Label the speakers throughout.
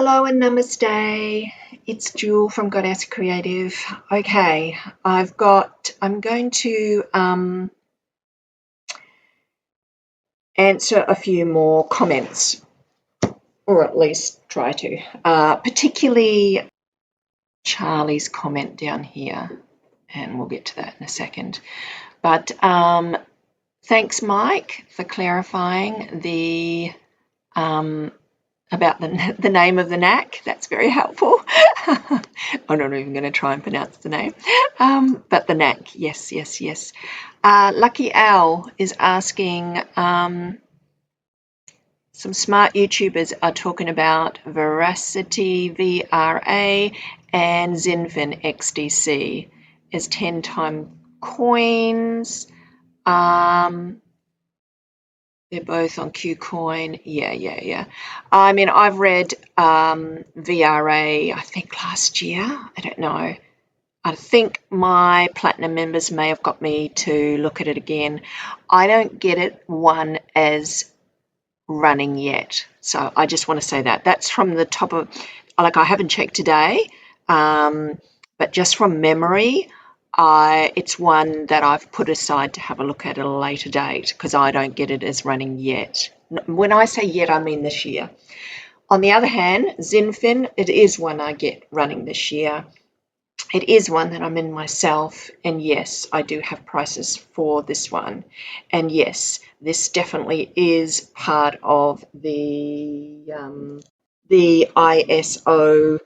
Speaker 1: Hello and namaste. It's Jewel from Goddess Creative. Okay, I'm going to answer a few more comments, or at least try to, particularly Charlie's comment down here, and we'll get to that in a second. But thanks, Mike, for clarifying the about the name of the knack. That's very helpful. I'm not even going to try and pronounce the name. But the knack, yes. Lucky Al is asking, some smart YouTubers are talking about Veracity VRA and Zinfin XDC as 10-time coins. They're both on KuCoin. Yeah. I mean, I've read VRA, I think last year. I don't know. I think my platinum members may have got me to look at it again. I don't get it one as running yet. So I just want to say that. That's from the top of, like, I haven't checked today, but just from memory, it's one that I've put aside to have a look at a later date because I don't get it as running yet. When I say yet, I mean this year. On the other hand, Zinfin, it is one I get running this year. It is one that I'm in myself, and yes, I do have prices for this one. And yes, this definitely is part of the ISO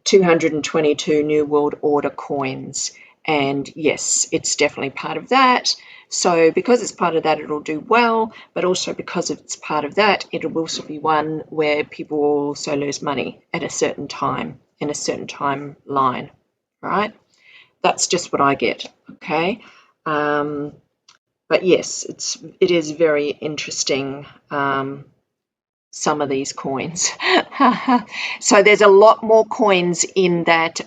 Speaker 1: 222 New World Order coins. And yes, it's definitely part of that. So because it's part of that, it'll do well, but also because it's part of that, it will also be one where people will also lose money at a certain time, in a certain timeline, right? That's just what I get, okay? But yes, it is very interesting, some of these coins. So there's a lot more coins in that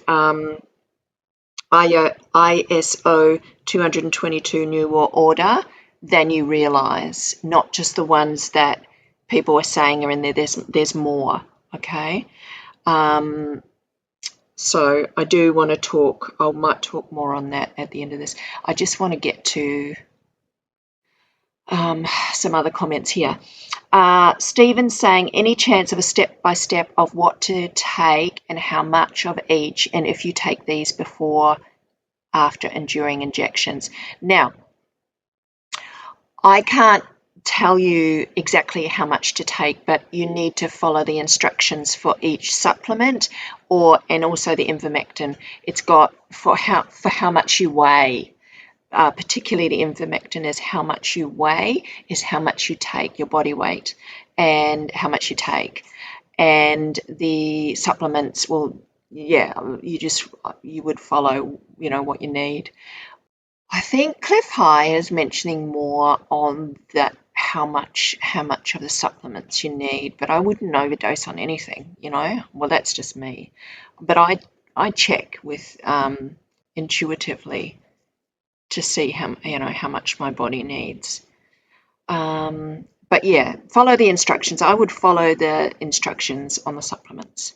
Speaker 1: ISO 222 New World Order than you realize, not just the ones that people are saying are in there. There's more, okay? So I do want to talk, I might talk more on that at the end of this. I just want to get to some other comments here. Stephen's saying, any chance of a step-by-step of what to take and how much of each, and if you take these before, after, and during injections. Now, I can't tell you exactly how much to take, but you need to follow the instructions for each supplement, and also the ivermectin. It's got for how much you weigh. Particularly the ivermectin is how much you weigh, is how much you take, your body weight, and how much you take. And the supplements will, yeah, you would follow, what you need. I think Cliff High is mentioning more on that, how much of the supplements you need, but I wouldn't overdose on anything, Well, that's just me. But I check with intuitively to see how much my body needs. But yeah, follow the instructions. I would follow the instructions on the supplements.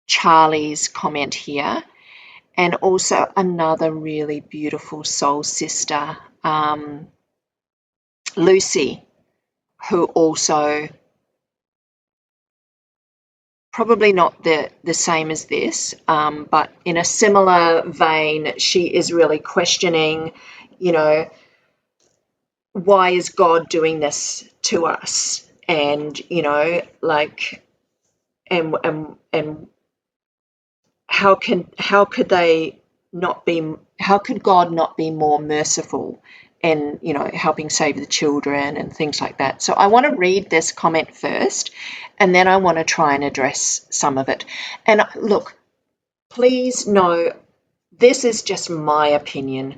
Speaker 1: Charlie's comment here, and also another really beautiful soul sister, Lucy, who also, probably not the same as this, but in a similar vein, she is really questioning, why is God doing this to us? And, and how could God not be more merciful and, helping save the children and things like that? So I want to read this comment first, and then I want to try and address some of it. And look, please know, this is just my opinion.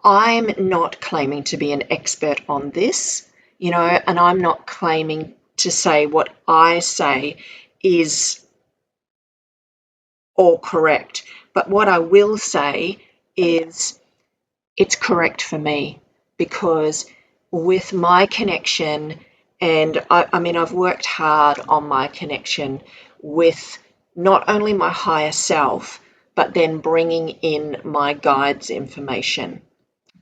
Speaker 1: I'm not claiming to be an expert on this, and I'm not claiming to say what I say is all correct. But what I will say is it's correct for me, because with my connection And I mean, I've worked hard on my connection with not only my higher self, but then bringing in my guides' information.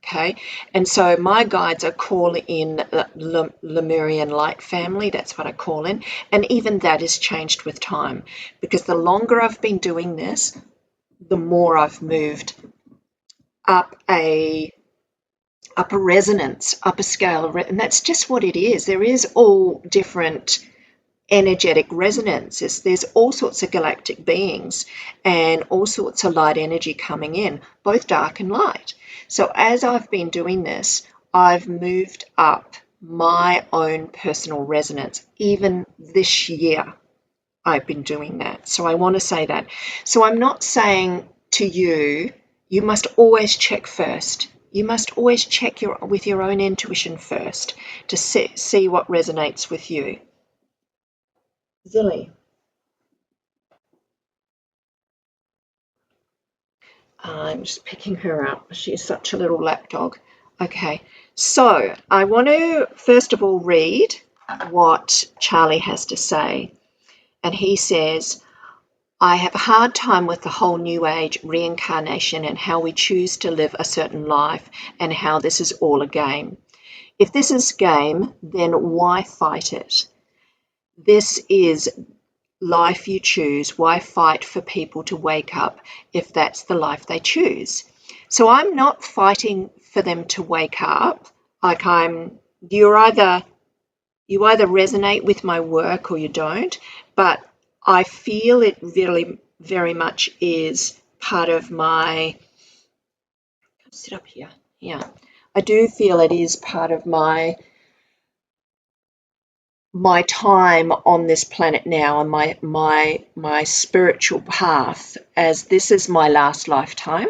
Speaker 1: Okay, and so my guides are call in Lemurian light family. That's what I call in, and even that has changed with time, because the longer I've been doing this, the more I've moved up a resonance, up a scale, and that's just what it is. There is all different energetic resonances. There's all sorts of galactic beings and all sorts of light energy coming in, both dark and light. So as I've been doing this, I've moved up my own personal resonance. Even this year, I've been doing that. So I want to say that. So I'm not saying to you, you must always check first. You must always check with your own intuition first to see what resonates with you. Zilly. I'm just picking her up. She's such a little lapdog. Okay, so I want to first of all read what Charlie has to say. And he says, I have a hard time with the whole New Age reincarnation and how we choose to live a certain life and how this is all a game. If this is game, then why fight it? This is life you choose. Why fight for people to wake up if that's the life they choose? So I'm not fighting for them to wake up. Like you either resonate with my work or you don't, but I feel it really very much is part of my, sit up here. Yeah. I do feel it is part of my time on this planet now, and my spiritual path, as this is my last lifetime,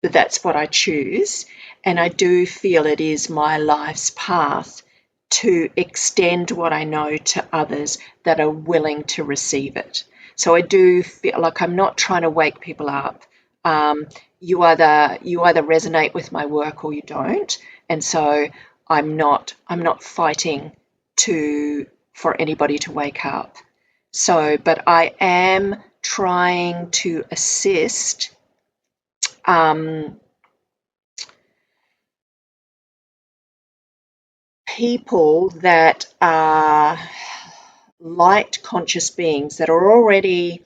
Speaker 1: but that's what I choose. And I do feel it is my life's path to extend what I know to others that are willing to receive it. So I do feel like I'm not trying to wake people up. You either resonate with my work or you don't, and so I'm not fighting for anybody to wake up. So, but I am trying to assist people that are light conscious beings that are already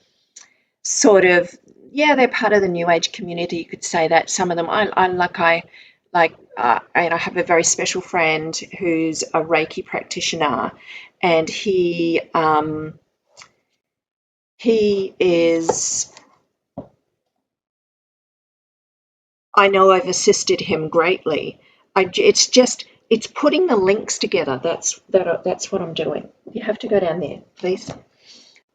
Speaker 1: sort of, yeah, they're part of the New Age community. You could say that. Some of them, and I have a very special friend who's a Reiki practitioner, and he is, I know I've assisted him greatly. It's putting the links together. That's what I'm doing. You have to go down there, please.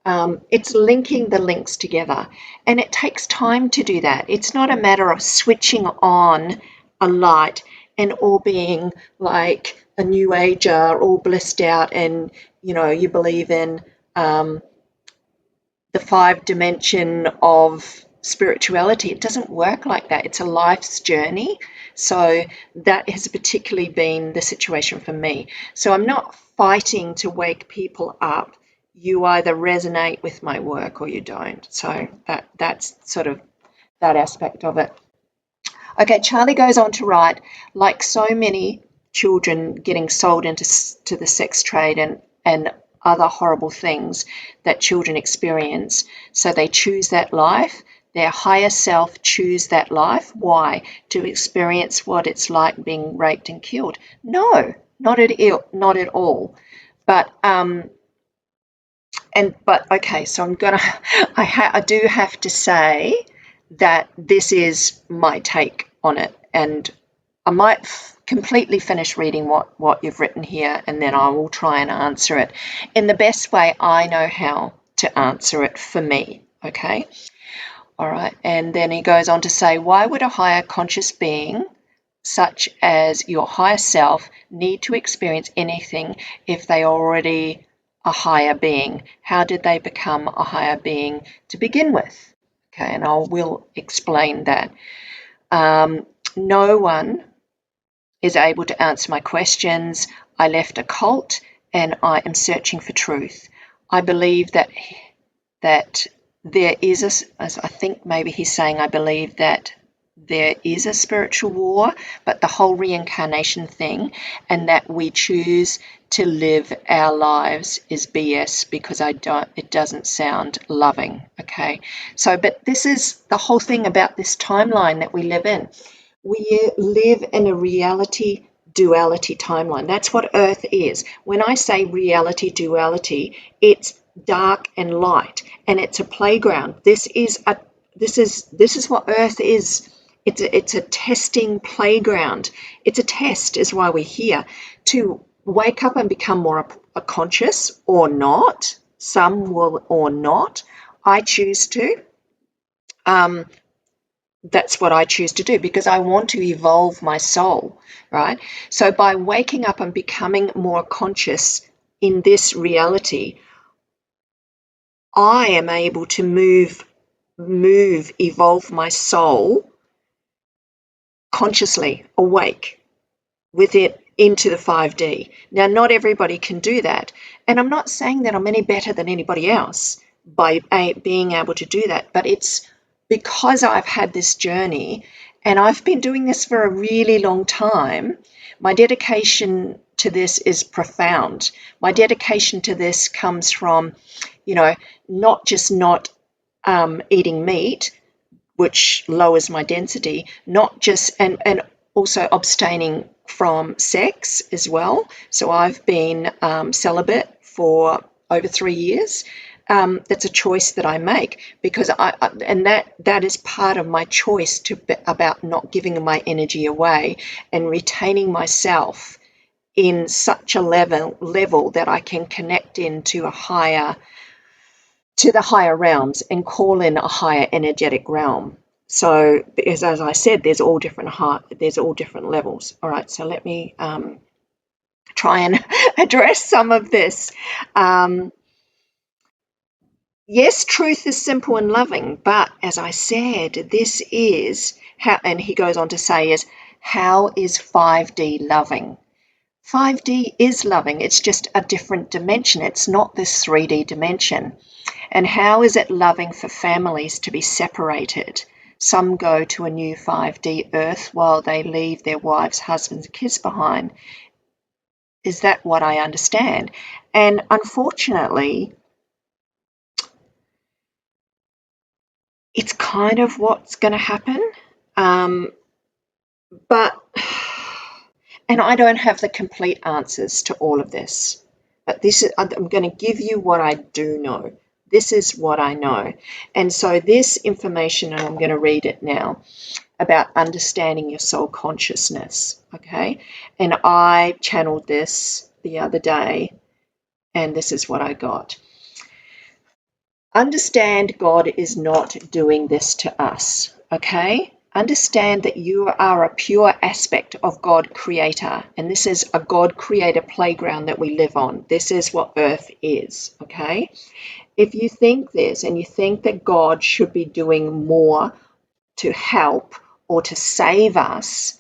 Speaker 1: It's linking the links together, and it takes time to do that. It's not a matter of switching on a light and all being like a new ager, all blissed out, and you believe in the 5 dimension of spirituality. It doesn't work like that. It's a life's journey. So that has particularly been the situation for me. So I'm not fighting to wake people up. You either resonate with my work or you don't. So that's sort of that aspect of it. Okay, Charlie goes on to write, like so many children getting sold into the sex trade and other horrible things that children experience. So they choose that life. Their higher self choose that life. Why? To experience what it's like being raped and killed. No, not at all. But okay, so I do have to say that this is my take on it, and I might completely finish reading what you've written here, and then I will try and answer it in the best way I know how to answer it for me. Okay, all right. And then he goes on to say, why would a higher conscious being such as your higher self need to experience anything if they are already a higher being? How did they become a higher being to begin with? Okay, and I will explain that. No one is able to answer my questions. I left a cult and I am searching for truth. I believe that there is as I think maybe he's saying, I believe that there is a spiritual war, but the whole reincarnation thing, and that we choose to live our lives is BS, because it doesn't sound loving. Okay, so but this is the whole thing about this timeline that we live in. We live in a reality duality timeline. That's what Earth is. When I say reality duality, it's dark and light, and it's a playground. This is what Earth is. It's a testing playground. It's a test, is why we're here, to wake up and become more conscious, or not. Some will, or not. I choose to. That's what I choose to do, because I want to evolve my soul, right? So by waking up and becoming more conscious in this reality, I am able to evolve my soul consciously, awake, with it into the 5D. Now, not everybody can do that. And I'm not saying that I'm any better than anybody else by being able to do that, but it's because I've had this journey and I've been doing this for a really long time. My dedication to this is profound. My dedication to this comes from, not just not eating meat, which lowers my density, not just, and also abstaining from sex as well. So I've been celibate for over 3 years. That's a choice that I make, because that is part of my choice about not giving my energy away and retaining myself in such a level that I can connect into the higher realms and call in a higher energetic realm. So, because as I said, there's all different levels. All right, so let me try and address some of this. Yes, truth is simple and loving, but as I said, this is how, and he goes on to say, is how is 5D loving? 5D is loving. It's just a different dimension. It's not this 3D dimension. And how is it loving for families to be separated? Some go to a new 5D Earth while they leave their wives, husbands, kids behind. Is that what I understand? And unfortunately, it's kind of what's going to happen. But, and I don't have the complete answers to all of this. But I'm going to give you what I do know. This is what I know. And so this information, and I'm going to read it now, about understanding your soul consciousness, okay? And I channeled this the other day, and this is what I got. Understand God is not doing this to us, okay? Understand that you are a pure aspect of God Creator, and this is a God Creator playground that we live on. This is what Earth is, okay? If you think this and you think that God should be doing more to help or to save us,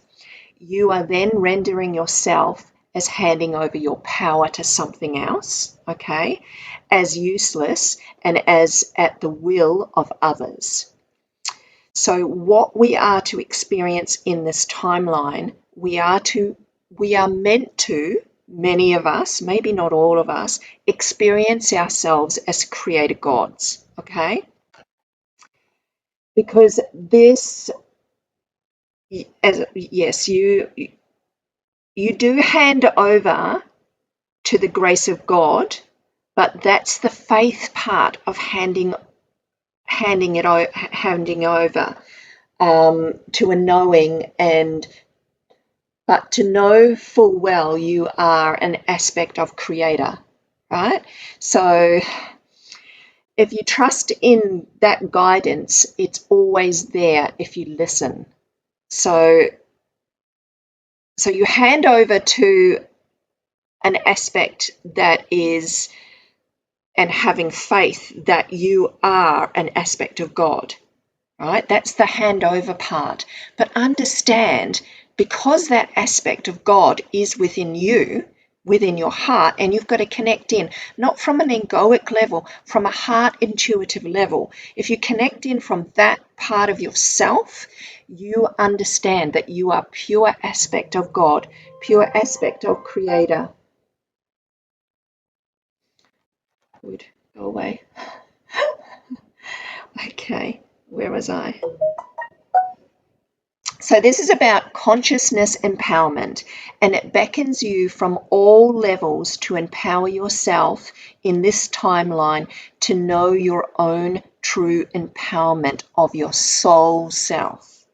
Speaker 1: you are then rendering yourself as handing over your power to something else, okay, as useless and as at the will of others. So what we are to experience in this timeline, we are meant to, many of us, maybe not all of us, experience ourselves as creator gods, okay? Because this, yes, you do hand over to the grace of God, but that's the faith part of handing over to a knowing, but to know full well you are an aspect of Creator, right? So if you trust in that guidance, it's always there if you listen. So you hand over to an aspect that is, and having faith that you are an aspect of God, right? That's the handover part. But understand because that aspect of God is within you, within your heart, and you've got to connect in, not from an egoic level, from a heart intuitive level. If you connect in from that part of yourself, you understand that you are pure aspect of God, pure aspect of Creator. Would go away. Okay, where was I? So this is about consciousness empowerment, and it beckons you from all levels to empower yourself in this timeline to know your own true empowerment of your soul self.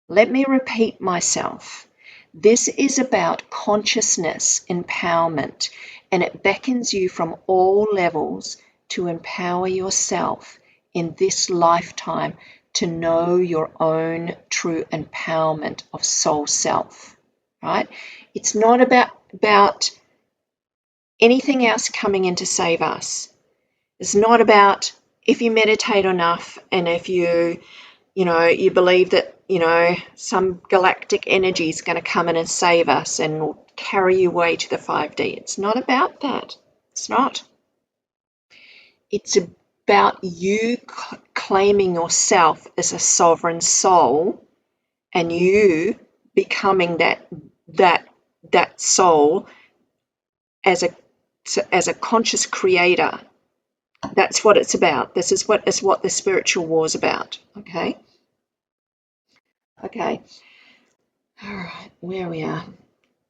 Speaker 1: Let me repeat myself. This is about consciousness empowerment, and it beckons you from all levels to empower yourself in this lifetime to know your own true empowerment of soul self, right? It's not about anything else coming in to save us. It's not about if you meditate enough and if you believe that, some galactic energy is going to come in and save us and will carry you away to the 5D. It's not about that. It's not. It's about you claiming yourself as a sovereign soul and you becoming that soul as a conscious creator. That's what it's about. This is what the spiritual war is about. Okay. All right, where we are.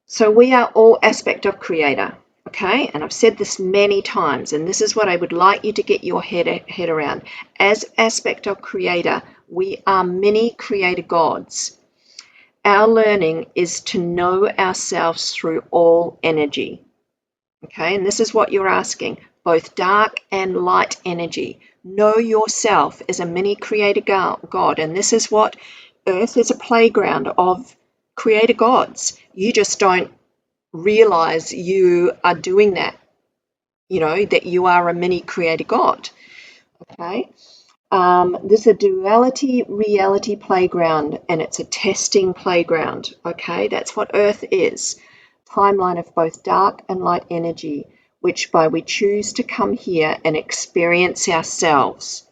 Speaker 1: So we are all aspect of Creator. Okay, and I've said this many times, and this is what I would like you to get your head around. As aspect of Creator, we are many creator gods. Our learning is to know ourselves through all energy. Okay, and this is what you're asking, both dark and light energy. Know yourself as a mini creator God, and this is what Earth is, a playground of creator gods. You just don't realize you are doing that, that you are a mini creator God. Okay. This is a duality reality playground, and it's a testing playground. Okay, that's what Earth is. Timeline of both dark and light energy, which by we choose to come here and experience ourselves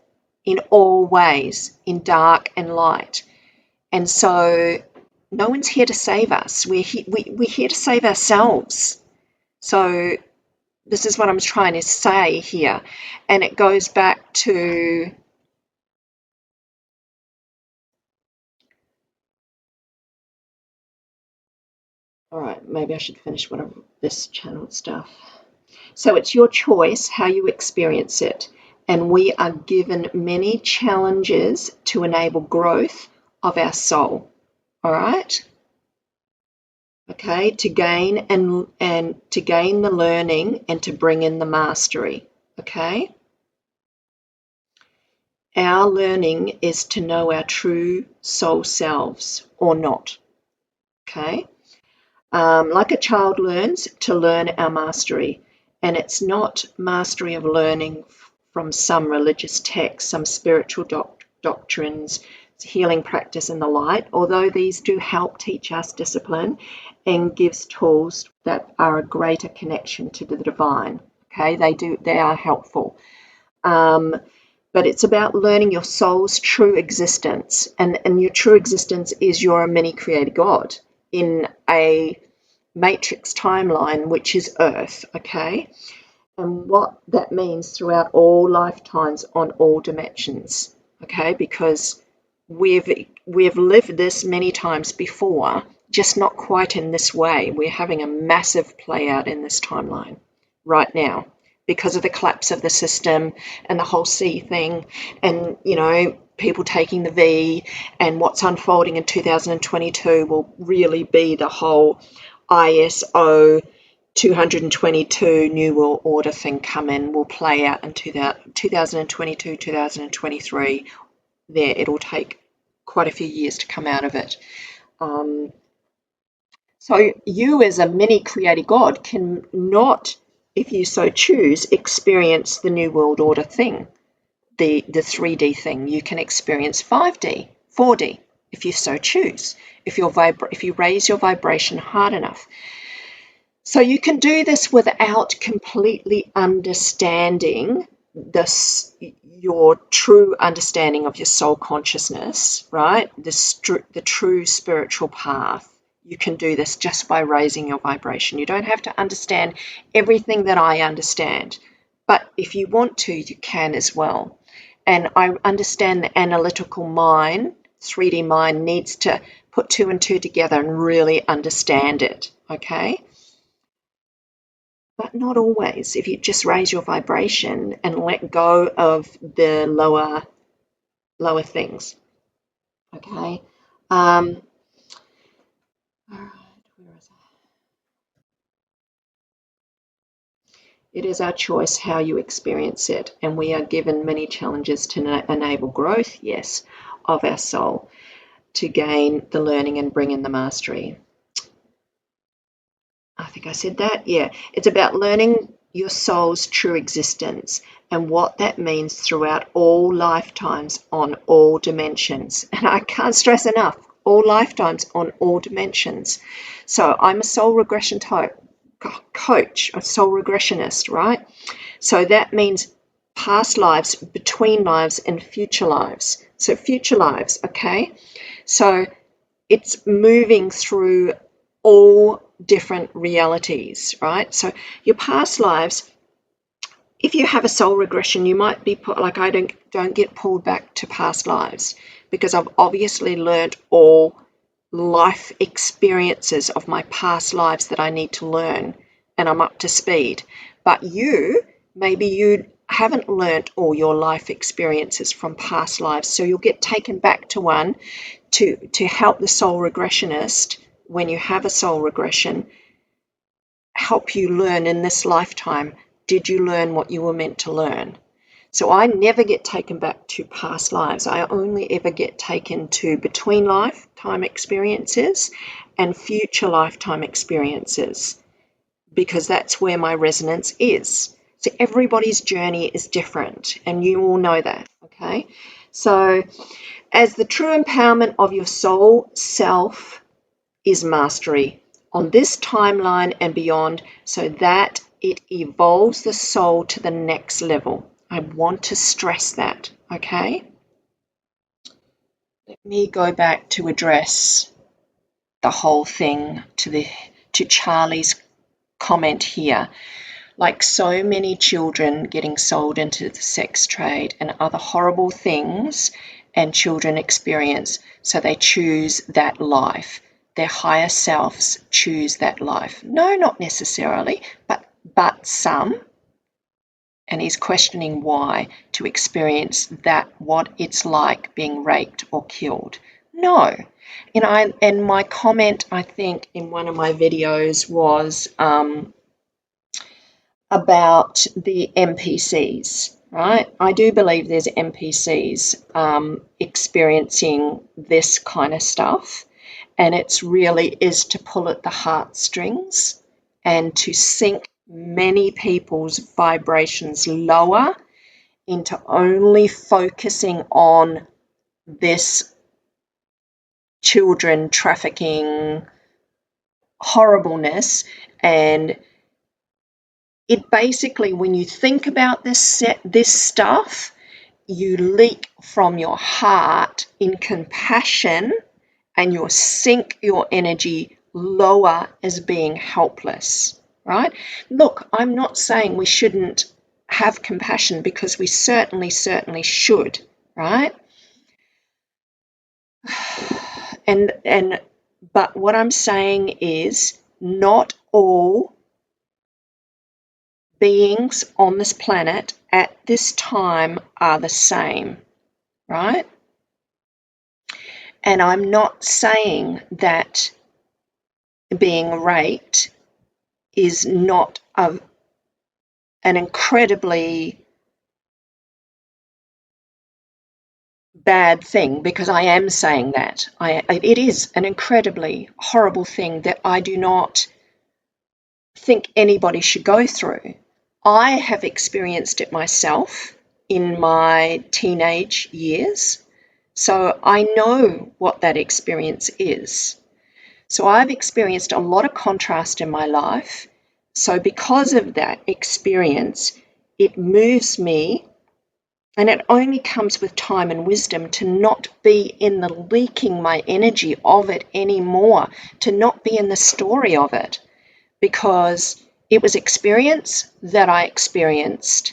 Speaker 1: in all ways, in dark and light. And so no one's here to save us. We're here to save ourselves. So this is what I'm trying to say here. And it goes back to all right, maybe I should finish one of this channel stuff. So it's your choice how you experience it. And we are given many challenges to enable growth of our soul. All right? Okay, to gain and to gain the learning and to bring in the mastery. Okay? Our learning is to know our true soul selves or not. Okay? Like a child learns, to learn our mastery. And it's not mastery of learning from some religious text, some spiritual doctrines, healing practice and the like, although these do help teach us discipline and gives tools that are a greater connection to the divine. Okay, they are helpful. But it's about learning your soul's true existence. And your true existence is you're a mini creator God in a matrix timeline, which is Earth, okay? And what that means throughout all lifetimes on all dimensions, okay? Because we've lived this many times before, just not quite in this way. We're having a massive play out in this timeline right now because of the collapse of the system and the whole C thing, and people taking the V, and what's unfolding in 2022 will really be the whole ISO 222 New World Order thing come in, will play out in 2022, 2023. There, it'll take quite a few years to come out of it. So you as a mini creator God can not, if you so choose, experience the New World Order thing, the 3D thing. You can experience 5D, 4D. if you so choose, if you raise your vibration hard enough. So you can do this without completely understanding your true understanding of your soul consciousness, right? The true spiritual path. You can do this just by raising your vibration. You don't have to understand everything that I understand, but if you want to, you can as well. And I understand the analytical mind, 3D mind, needs to put 2 and 2 together and really understand it, okay? But not always. If you just raise your vibration and let go of the lower things. Okay. All right. Where is it? It is our choice how you experience it, and we are given many challenges to enable growth, yes, of our soul, to gain the learning and bring in the mastery. I think I said that. Yeah. It's about learning your soul's true existence and what that means throughout all lifetimes on all dimensions. And I can't stress enough, all lifetimes on all dimensions. So I'm a soul regression coach, a soul regressionist, right? So that means past lives, between lives, and future lives. So future lives, okay? So it's moving through all different realities, right? So your past lives, if you have a soul regression, you might be put, like I don't get pulled back to past lives because I've obviously learned all life experiences of my past lives that I need to learn, and I'm up to speed. But maybe you haven't learned all your life experiences from past lives, so you'll get taken back to one to help the soul regressionist, when you have a soul regression, help you learn in this lifetime. Did you learn what you were meant to learn? So I never get taken back to past lives. I only ever get taken to between lifetime experiences and future lifetime experiences, because that's where my resonance is. So everybody's journey is different, and you all know that, okay? So as the true empowerment of your soul self is mastery on this timeline and beyond, so that it evolves the soul to the next level. I want to stress that, okay? Let me go back to address the whole thing to Charlie's comment here. Like so many children getting sold into the sex trade and other horrible things and children experience, so they choose that life. Their higher selves choose that life. No, not necessarily, but some. And he's questioning why, to experience that, what it's like being raped or killed. No. And my comment, I think, in one of my videos was about the NPCs, right? I do believe there's NPCs experiencing this kind of stuff, and it's really is to pull at the heartstrings and to sink many people's vibrations lower into only focusing on this children trafficking horribleness. And it basically, when you think about this stuff, you leak from your heart in compassion, and you sink your energy lower as being helpless, right? Look, I'm not saying we shouldn't have compassion, because we certainly should, right? But what I'm saying is, not all beings on this planet at this time are the same, right? And I'm not saying that being raped is not an incredibly bad thing, because I am saying that. It is an incredibly horrible thing that I do not think anybody should go through. I have experienced it myself in my teenage years. So I know what that experience is. So I've experienced a lot of contrast in my life. So because of that experience, it moves me, and it only comes with time and wisdom, to not be in the leaking my energy of it anymore, to not be in the story of it, because it was experience that I experienced.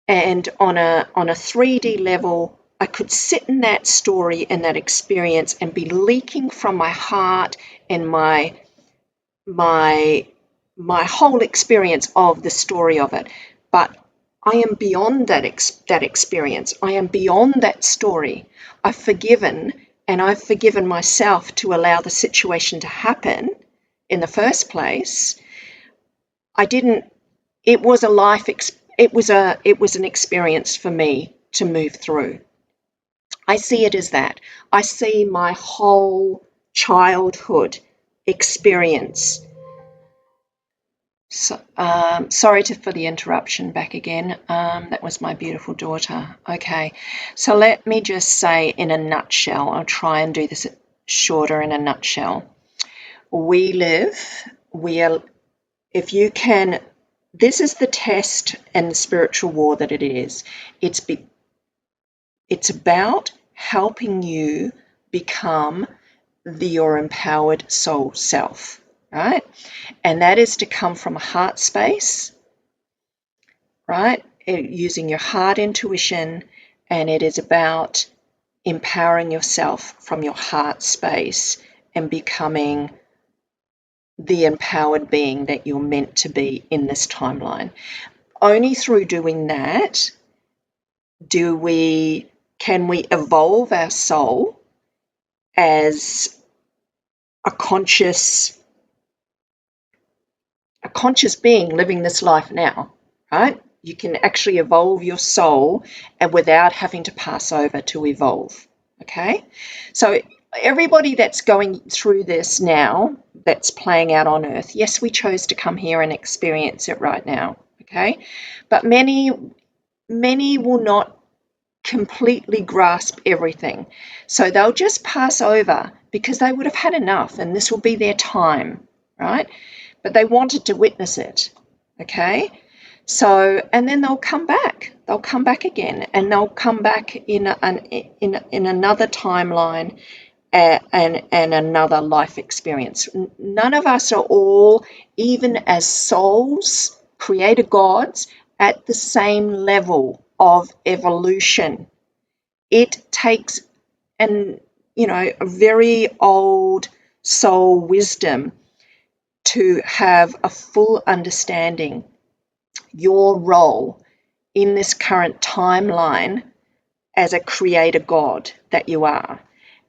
Speaker 1: And on a 3D level, I could sit in that story and that experience and be leaking from my heart and my my whole experience of the story of it. But I am beyond that experience. I am beyond that story. I've forgiven, and I've forgiven myself to allow the situation to happen in the first place. I didn't. It was a life. It was an experience for me to move through. I see it as that. I see my whole childhood experience. So, sorry for the interruption back again. That was my beautiful daughter. Okay, so let me just say in a nutshell, I'll try and do this shorter in a nutshell. We are, if you can, this is the test and the spiritual war that it is. It's about helping you become your empowered soul self, right? And that is to come from a heart space, right? Using your heart intuition, and it is about empowering yourself from your heart space and becoming the empowered being that you're meant to be in this timeline. Only through doing that can we evolve our soul as a conscious being living this life now, right? You can actually evolve your soul and without having to pass over to evolve. Okay, so everybody that's going through this now, that's playing out on earth, yes, we chose to come here and experience it right now. Okay, but many will not completely grasp everything, so they'll just pass over because they would have had enough and this will be their time, right? But they wanted to witness it. Okay, so, and then they'll come back again, and they'll come back in another timeline, and another life experience. None of us are all, even as souls, creator gods, at the same level of evolution. It takes a very old soul wisdom to have a full understanding your role in this current timeline as a creator God that you are.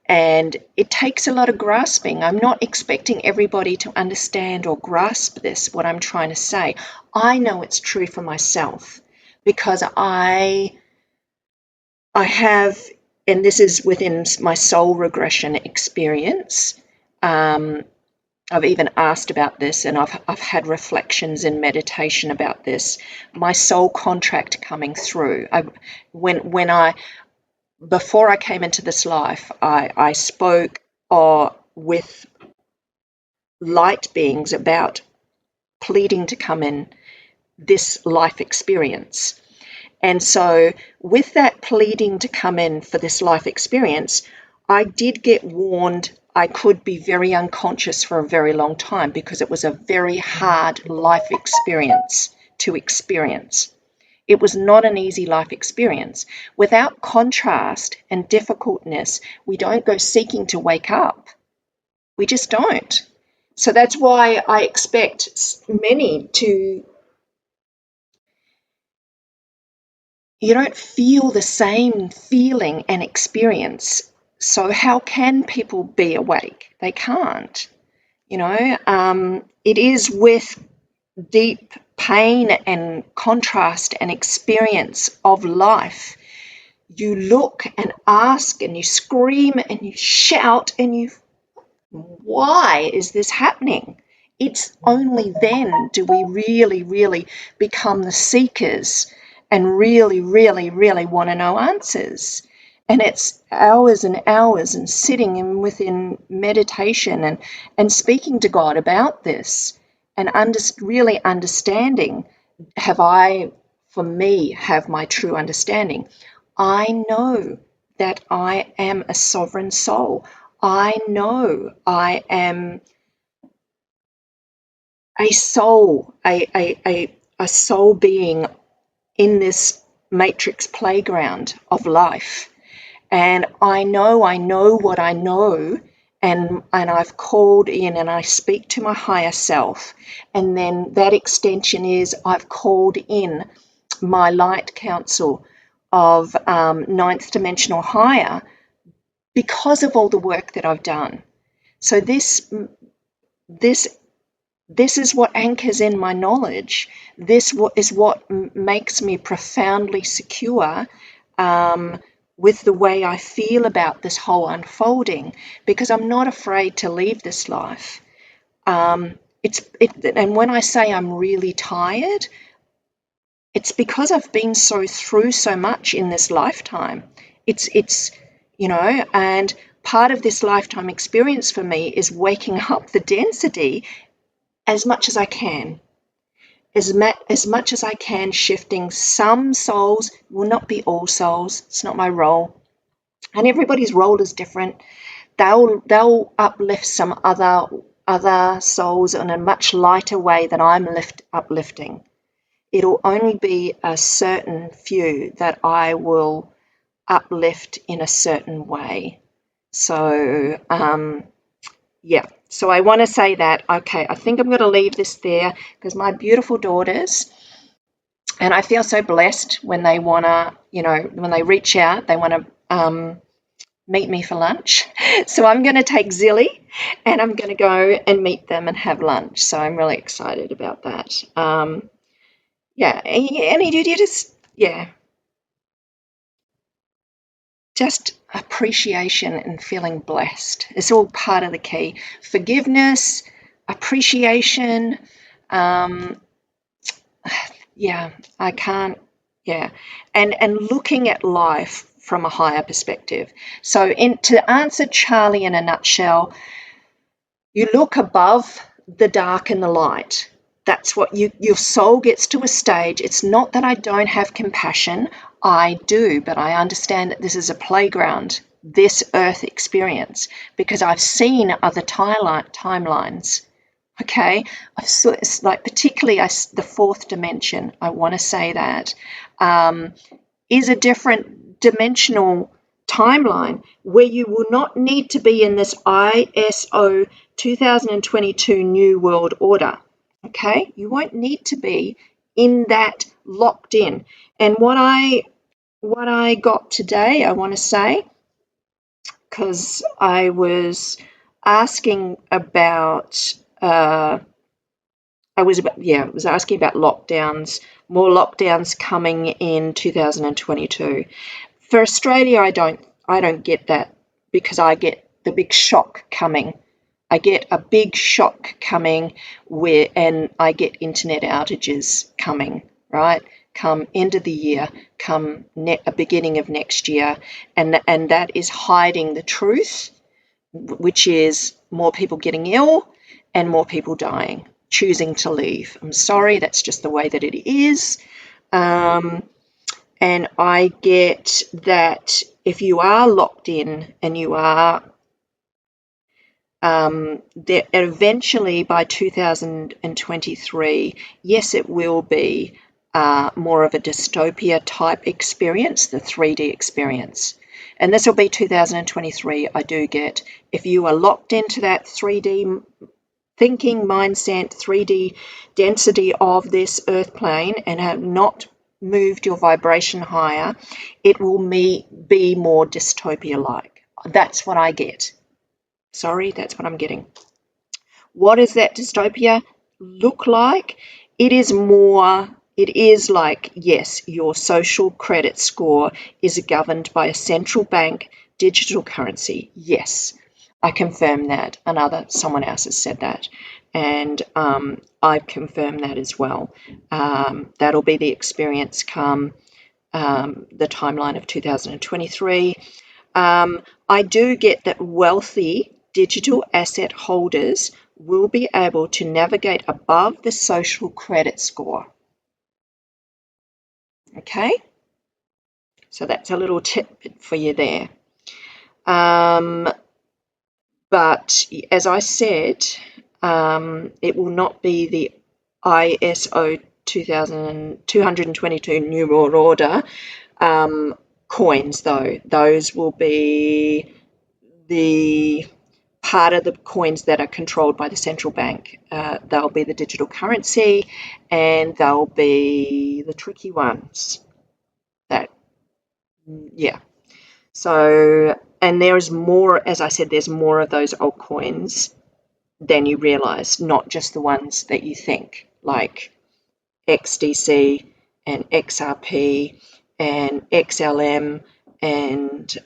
Speaker 1: And it takes a lot of grasping. I'm not expecting everybody to understand or grasp this, what I'm trying to say. I know it's true for myself because I have, and this is within my soul regression experience. I've even asked about this, and I've had reflections in meditation about this. My soul contract coming through. Before I came into this life, I spoke with light beings about pleading to come in this life experience. And so with that pleading to come in for this life experience, I did get warned I could be very unconscious for a very long time because it was a very hard life experience to experience. It was not an easy life experience. Without contrast and difficultness, we don't go seeking to wake up. We just don't. So that's why I expect many to, you don't feel the same feeling and experience. So how can people be awake? They can't. It is with deep pain and contrast and experience of life. You look and ask and you scream and you shout and why is this happening? It's only then do we really, really become the seekers and really, really, really want to know answers. And it's hours and hours and sitting in within meditation and speaking to God about this and really understanding, for me, have my true understanding. I know that I am a sovereign soul. I know I am a soul, a soul being in this matrix playground of life. And I know what I know, and I've called in and I speak to my higher self. And then that extension is I've called in my light council of ninth dimensional higher because of all the work that I've done. So this is what anchors in my knowledge. This is what makes me profoundly secure with the way I feel about this whole unfolding, because I'm not afraid to leave this life. And when I say I'm really tired, it's because I've been through so much in this lifetime. It's and part of this lifetime experience for me is waking up the density as much as I can. As much as I can, shifting some souls, will not be all souls. It's not my role. And everybody's role is different. They'll uplift some other souls in a much lighter way than I'm uplifting. It'll only be a certain few that I will uplift in a certain way. So yeah, so I want to say that, okay, I think I'm going to leave this there, because my beautiful daughters, and I feel so blessed when they want to, when they reach out, they want to meet me for lunch. So I'm going to take Zilly and I'm going to go and meet them and have lunch. So I'm really excited about that. Yeah, and you just appreciation and feeling blessed. It's all part of the key. Forgiveness, appreciation. Yeah, I can't. Yeah, and looking at life from a higher perspective. So, to answer Charlie in a nutshell, you look above the dark and the light. That's what your soul gets to a stage. It's not that I don't have compassion. I do, but I understand that this is a playground, this earth experience, because I've seen other timelines. Okay, it's like particularly the fourth dimension, I want to say that, is a different dimensional timeline where you will not need to be in this ISO 2022 New World Order. Okay, you won't need to be in that locked in. And what I got today, I want to say, because I was asking about I was asking about lockdowns, more lockdowns coming in 2022. For Australia, I don't get that, because I get the big shock coming. I get a big shock coming and I get internet outages coming, right? Come end of the year, come a beginning of next year, and that is hiding the truth, which is more people getting ill and more people dying, choosing to leave. I'm sorry, that's just the way that it is. And I get that if you are locked in and you are that eventually by 2023, yes, it will be more of a dystopia type experience, the 3D experience. And this will be 2023, I do get. If you are locked into that 3D thinking mindset, 3D density of this earth plane, and have not moved your vibration higher, it will be more dystopia-like. That's what I get. Sorry, that's what I'm getting. What does that dystopia look like? It is like, yes, your social credit score is governed by a central bank digital currency. Yes, I confirm that. Someone else has said that. And I confirm that as well. That'll be the experience come the timeline of 2023. I do get that wealthy digital asset holders will be able to navigate above the social credit score. Okay, so that's a little tip for you there. But as I said, it will not be the ISO 2222 New World Order coins, though. Those will be the part of the coins that are controlled by the central bank. They'll be the digital currency, and they'll be the tricky ones. Yeah. So, and there's more, as I said, there's more of those altcoins than you realize, not just the ones that you think, like XDC and XRP and XLM and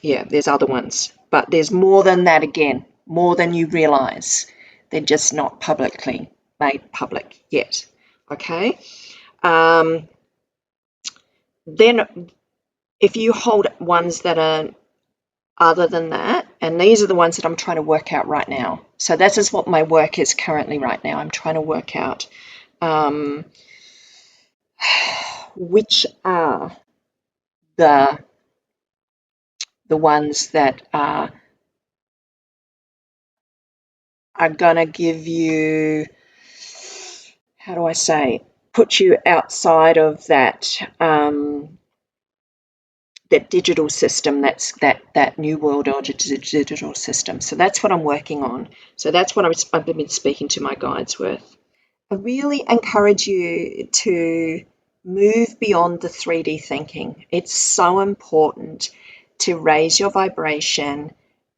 Speaker 1: yeah, there's other ones, but there's more than that, again, more than you realize. They're just not publicly made public yet. Okay. Then if you hold ones that are other than that, and these are the ones that I'm trying to work out right now. So this is what my work is currently right now. I'm trying to work out which are the ones that are going to give you, how do I say, put you outside of that that digital system, that's that new world order digital system. So that's what I'm working on. So that's what I've been speaking to my guides with. I really encourage you to move beyond the 3D thinking. It's so important to raise your vibration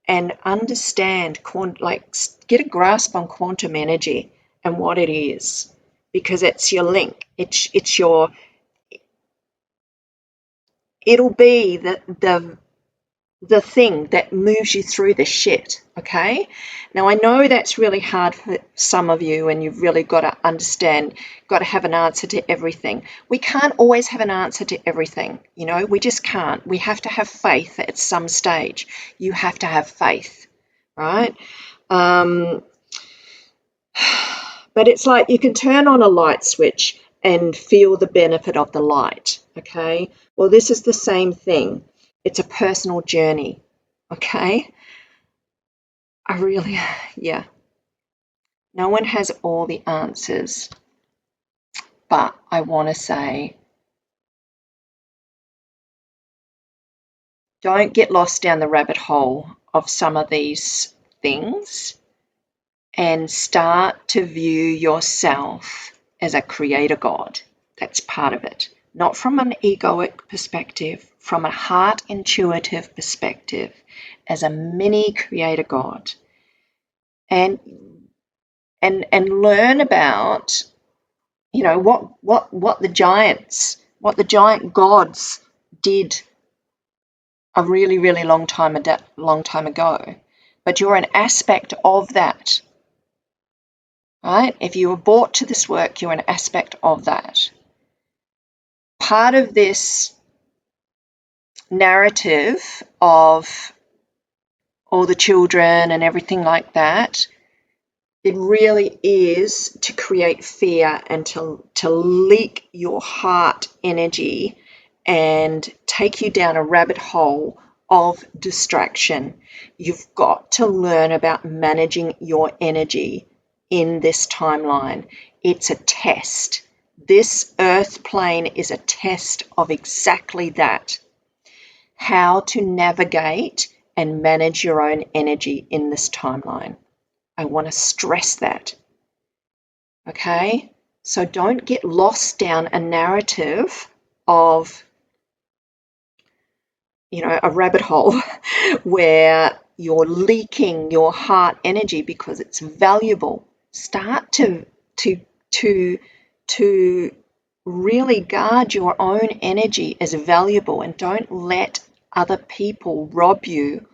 Speaker 1: and understand, get a grasp on quantum energy and what it is, because it's your link. It's your, it'll be the thing that moves you through the shit. Okay, now I know that's really hard for some of you, and you've really got to understand, got to have an answer to everything. We can't always have an answer to everything, you know, we just can't. We have to have faith at some stage. You have to have faith, right? But it's like you can turn on a light switch and feel the benefit of the light. Okay, well, this is the same thing. It's a personal journey. Okay, yeah. No one has all the answers, but I want to say, don't get lost down the rabbit hole of some of these things, and start to view yourself as a creator God. That's part of it. Not from an egoic perspective, from a heart intuitive perspective, as a mini creator God. And learn about, you know, what the giant gods did a really, really long time ago. But you're an aspect of that, right? If you were brought to this work, you're an aspect of that. Part of this narrative of all the children and everything like that, it really is to create fear and to leak your heart energy and take you down a rabbit hole of distraction. You've got to learn about managing your energy in this timeline. It's a test. This earth plane is a test of exactly that. How to navigate and manage your own energy in this timeline. I want to stress that. Okay? So don't get lost down a narrative of, you know, a rabbit hole where you're leaking your heart energy because it's valuable. Start to really guard your own energy as valuable, and don't let other people rob you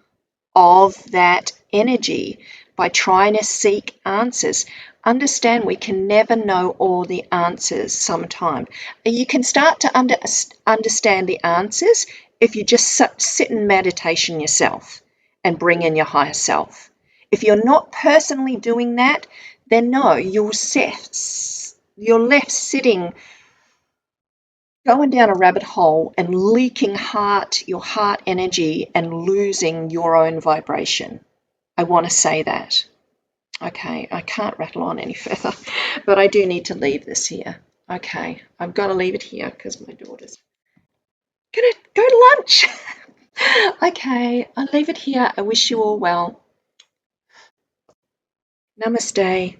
Speaker 1: of that energy by trying to seek answers. Understand we can never know all the answers sometime. You can start to understand the answers if you just sit in meditation yourself and bring in your higher self. If you're not personally doing that, then no, you're left sitting, going down a rabbit hole and leaking your heart energy and losing your own vibration. I want to say that. Okay, I can't rattle on any further, but I do need to leave this here. Okay, I've got to leave it here because my daughter's going to go to lunch. Okay, I'll leave it here. I wish you all well. Namaste.